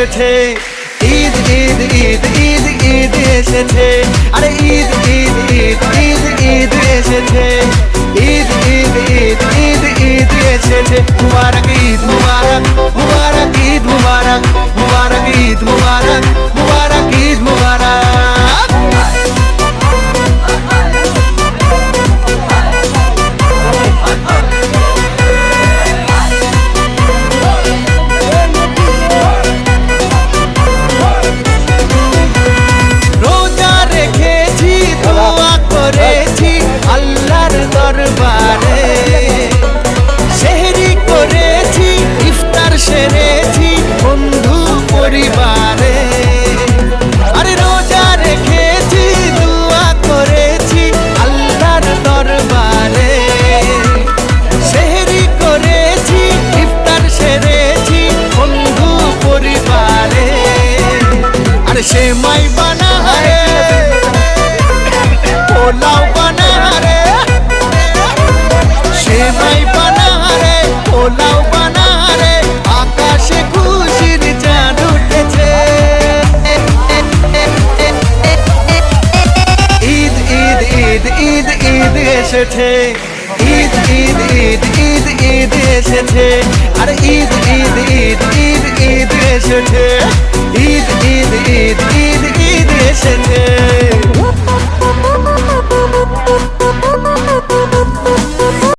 এসেছে, ঈদ ঈদ ঈদ ঈদ ঈদ এসেছে, আরে ঈদ ঈদ ঈদ ঈদ ঈদ এসেছে, ঈদ ঈদ ঈদ ঈদ ঈদ এসেছে। মুবারক ঈদ মুবারক, মুবারক ঈদ মুবারক, মুবারক ঈদ মুবারক, মুবারক ঈদ মুবারক। আল্লাহর দরবারে সেহরি করেছি, ইফতার সেরেছি বন্ধু পরিবারে, আরে রোজা রেখেছি, দোয়া করেছি আল্লাহর দরবারে, সেহরি করেছি, ইফতার সেরেছি বন্ধু পরিবারে, আরে সেমাই বানা রে, পোলাও বানা রে, সেমাই বানা রে, পোলাও বানা রে, আকাশে খুশির চাঁদ উঠেছে। ঈদ ঈদ ঈদ ঈদ ঈদ এসেছে, ঈদ ঈদ ঈদ ঈদ ঈদ এসেছে, আর ঈদ ঈদ ঈদ ঈদ ঈদ এসেছে, ঈদ ঈদ ঈদ ঈদ ঈদ এসেছে।